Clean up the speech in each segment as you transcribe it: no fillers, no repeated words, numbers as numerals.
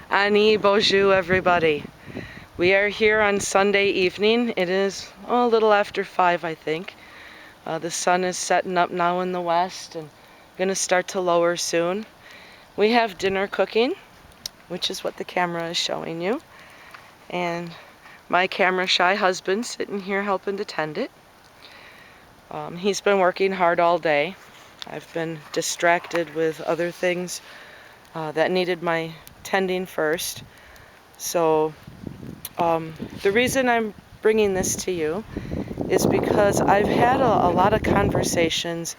Ani bonjour, everybody. We are here on Sunday evening. It is a little after 5, I think. The sun is setting up now in the west and going to start to lower soon. We have dinner cooking, which is what the camera is showing you. And my camera shy husband sitting here helping to tend it. He's been working hard all day. I've been distracted with other things that needed my tending first. So the reason I'm bringing this to you is because I've had a lot of conversations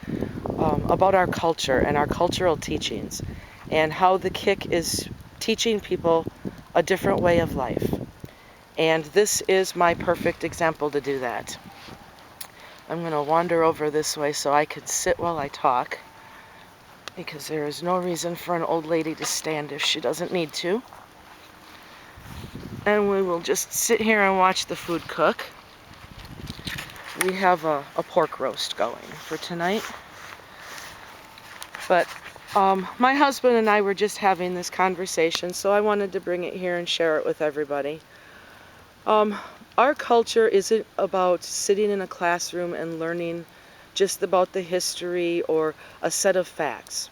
about our culture and our cultural teachings and how the KICC is teaching people a different way of life. And this is my perfect example to do that. I'm going to wander over this way so I can sit while I talk, because there is no reason for an old lady to stand if she doesn't need to. And we will just sit here and watch the food cook. We have a pork roast going for tonight. But my husband and I were just having this conversation, so I wanted to bring it here and share it with everybody. Our culture isn't about sitting in a classroom and learning just about the history or a set of facts.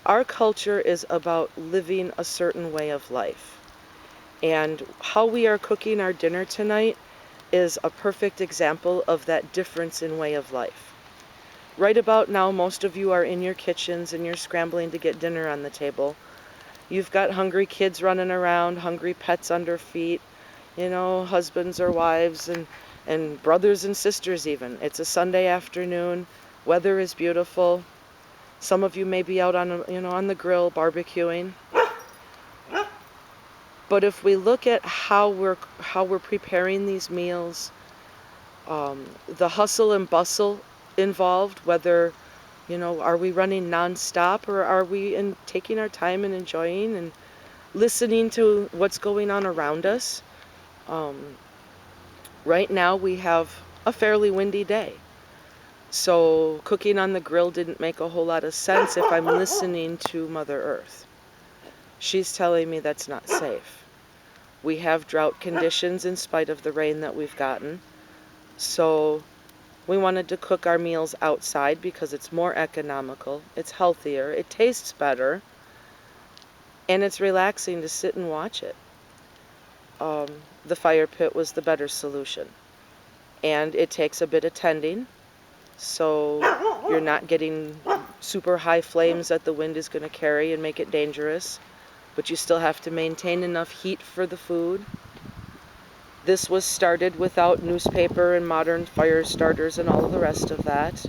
Our culture is about living a certain way of life. And how we are cooking our dinner tonight is a perfect example of that difference in way of life. Right about now, most of you are in your kitchens and you're scrambling to get dinner on the table. You've got hungry kids running around, hungry pets under feet, husbands or wives and brothers and sisters even. It's a Sunday afternoon. Weather is beautiful. Some of you may be out on the grill barbecuing. But if we look at how we're preparing these meals, the hustle and bustle involved, whether are we running nonstop or are we taking our time and enjoying and listening to what's going on around us. Right now we have a fairly windy day, so cooking on the grill didn't make a whole lot of sense if I'm listening to Mother Earth. She's telling me that's not safe. We have drought conditions in spite of the rain that we've gotten, so we wanted to cook our meals outside because it's more economical, it's healthier, it tastes better, and it's relaxing to sit and watch it. The fire pit was the better solution. And it takes a bit of tending, so you're not getting super high flames that the wind is going to carry and make it dangerous, but you still have to maintain enough heat for the food. This was started without newspaper and modern fire starters and all of the rest of that.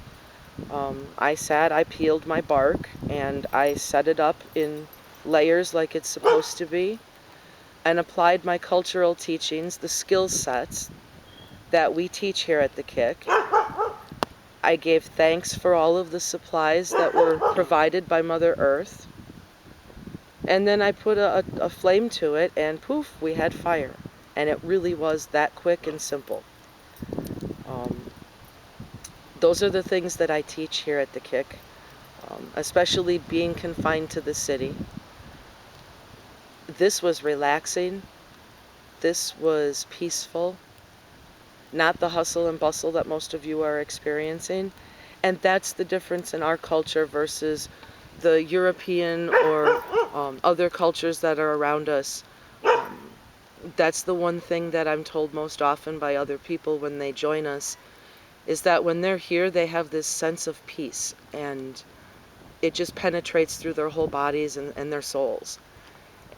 I peeled my bark, and I set it up in layers like it's supposed to be, and applied my cultural teachings, the skill sets that we teach here at the KICC. I gave thanks for all of the supplies that were provided by Mother Earth. And then I put a flame to it, and poof, we had fire. And it really was that quick and simple. Those are the things that I teach here at the KICC, especially being confined to the city. This was relaxing. This was peaceful. Not the hustle and bustle that most of you are experiencing. And that's the difference in our culture versus the European or other cultures that are around us. That's the one thing that I'm told most often by other people when they join us, is that when they're here, they have this sense of peace, and it just penetrates through their whole bodies and their souls.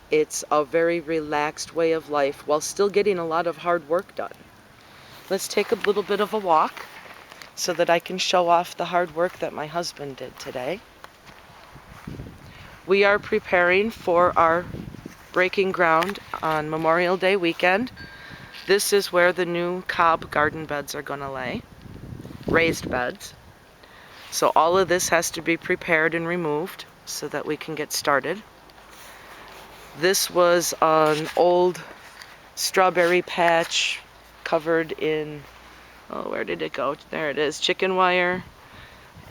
It's a very relaxed way of life while still getting a lot of hard work done. Let's take a little bit of a walk so that I can show off the hard work that my husband did today. We are preparing for our breaking ground on Memorial Day weekend. This is where the new Cob garden beds are going to lay, raised beds. So all of this has to be prepared and removed so that we can get started. This was an old strawberry patch covered in, where did it go? There it is, chicken wire.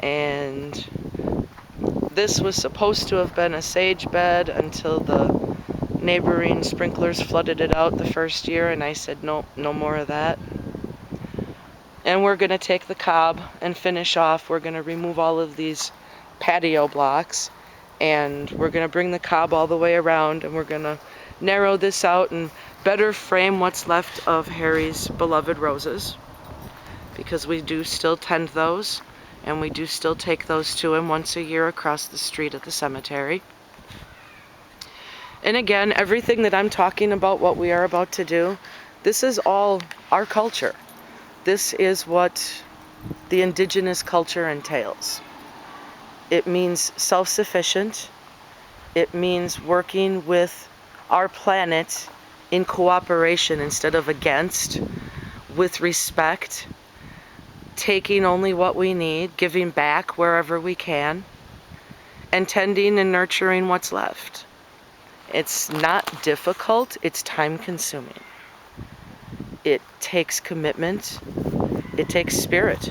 And This was supposed to have been a sage bed until the neighboring sprinklers flooded it out the first year, and I said, nope, no more of that. And we're going to take the cob and finish off. We're going to remove all of these patio blocks, and we're going to bring the cob all the way around, and we're going to narrow this out and better frame what's left of Harry's beloved roses, because we do still tend those, and we do still take those to him once a year across the street at the cemetery. And again, everything that I'm talking about, what we are about to do, this is all our culture. This is what the indigenous culture entails. It means self-sufficient. It means working with our planet in cooperation instead of against, with respect, taking only what we need, giving back wherever we can, and tending and nurturing what's left. It's not difficult, it's time-consuming. It takes commitment, it takes spirit.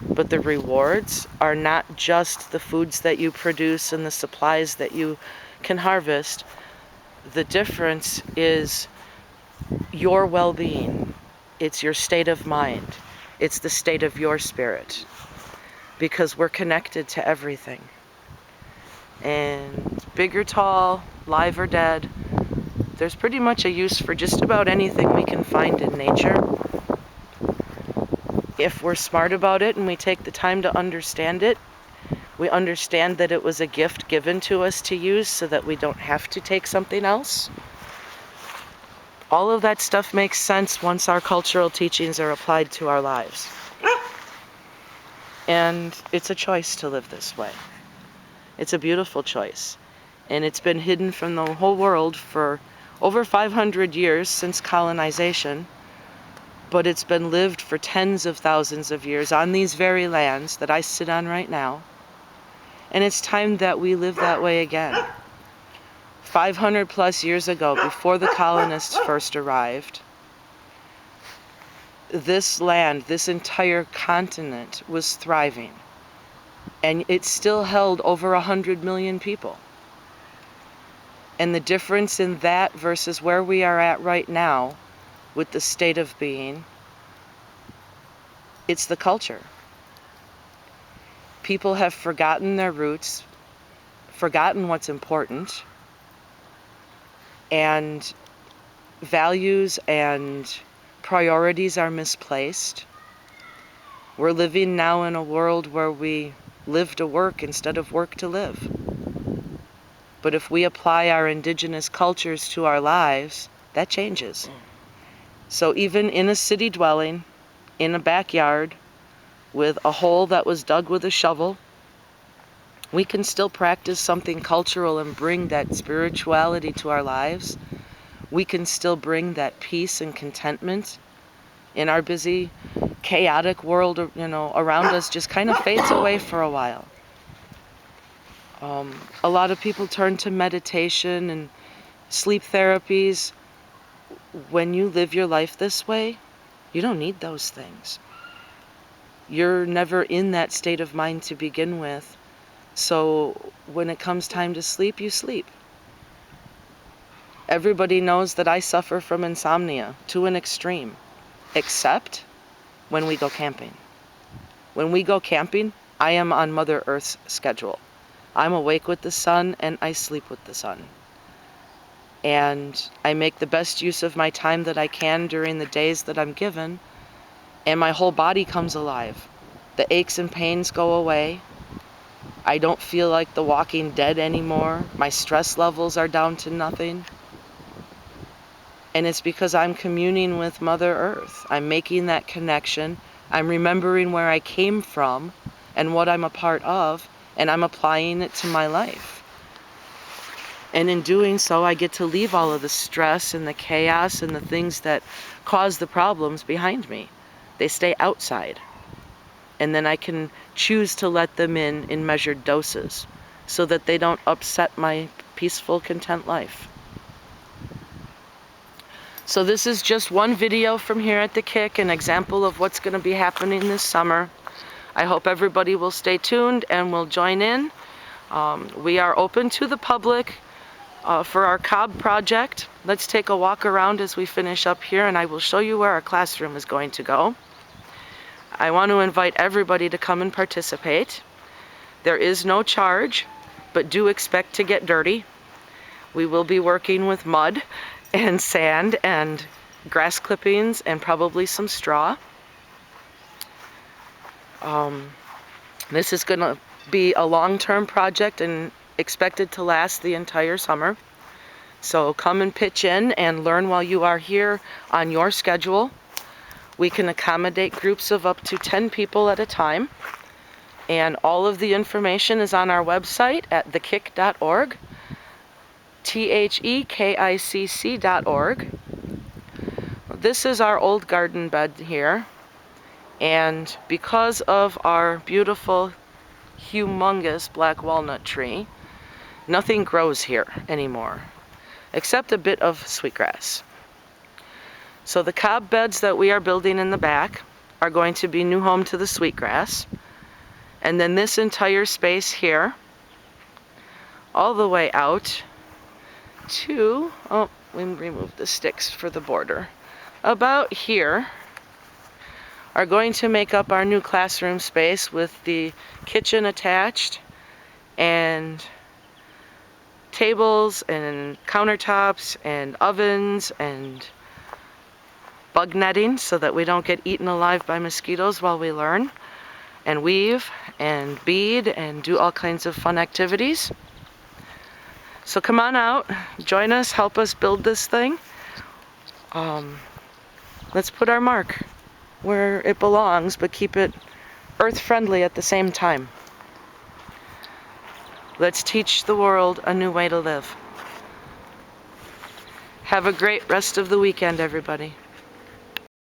But the rewards are not just the foods that you produce and the supplies that you can harvest. The difference is your well-being. It's your state of mind. It's the state of your spirit. Because we're connected to everything. And big or tall, live or dead, there's pretty much a use for just about anything we can find in nature. If we're smart about it and we take the time to understand it, we understand that it was a gift given to us to use so that we don't have to take something else. All of that stuff makes sense once our cultural teachings are applied to our lives. And it's a choice to live this way. It's a beautiful choice. And it's been hidden from the whole world for over 500 years since colonization. But it's been lived for tens of thousands of years on these very lands that I sit on right now. And it's time that we live that way again. 500 plus years ago, before the colonists first arrived, this land, this entire continent was thriving. And it still held over 100 million people. And the difference in that versus where we are at right now, with the state of being, it's the culture. People have forgotten their roots, forgotten what's important, and values and priorities are misplaced. We're living now in a world where we live to work instead of work to live. But if we apply our indigenous cultures to our lives, that changes. So even in a city dwelling, in a backyard, with a hole that was dug with a shovel, we can still practice something cultural and bring that spirituality to our lives. We can still bring that peace and contentment in our busy, chaotic world, around us just kind of fades away for a while. A lot of people turn to meditation and sleep therapies. When you live your life this way, you don't need those things. You're never in that state of mind to begin with. So when it comes time to sleep, you sleep. Everybody knows that I suffer from insomnia to an extreme, except when we go camping. When we go camping, I am on Mother Earth's schedule. I'm awake with the sun and I sleep with the sun. And I make the best use of my time that I can during the days that I'm given, and my whole body comes alive. The aches and pains go away. I don't feel like the walking dead anymore. My stress levels are down to nothing. And it's because I'm communing with Mother Earth. I'm making that connection. I'm remembering where I came from and what I'm a part of, and I'm applying it to my life. And in doing so, I get to leave all of the stress and the chaos and the things that cause the problems behind me. They stay outside. And then I can choose to let them in measured doses so that they don't upset my peaceful, content life. So this is just one video from here at the KICC, an example of what's going to be happening this summer. I hope everybody will stay tuned and will join in. We are open to the public for our Cob project. Let's take a walk around as we finish up here, and I will show you where our classroom is going to go. I want to invite everybody to come and participate. There is no charge, but do expect to get dirty. We will be working with mud and sand and grass clippings and probably some straw. This is going to be a long-term project and expected to last the entire summer. So come and pitch in and learn while you are here on your schedule. We can accommodate groups of up to 10 people at a time. And all of the information is on our website at thekicc.org, thekicc.org. This is our old garden bed here. And because of our beautiful, humongous black walnut tree, nothing grows here anymore, except a bit of sweetgrass. So the cob beds that we are building in the back are going to be new home to the sweetgrass. And then this entire space here, all the way out to, we removed the sticks for the border, about here, are going to make up our new classroom space with the kitchen attached and tables and countertops and ovens and bug netting so that we don't get eaten alive by mosquitoes while we learn and weave and bead and do all kinds of fun activities. So come on out, join us, help us build this thing. Let's put our mark where it belongs, but keep it earth-friendly at the same time. Let's teach the world a new way to live. Have a great rest of the weekend, everybody.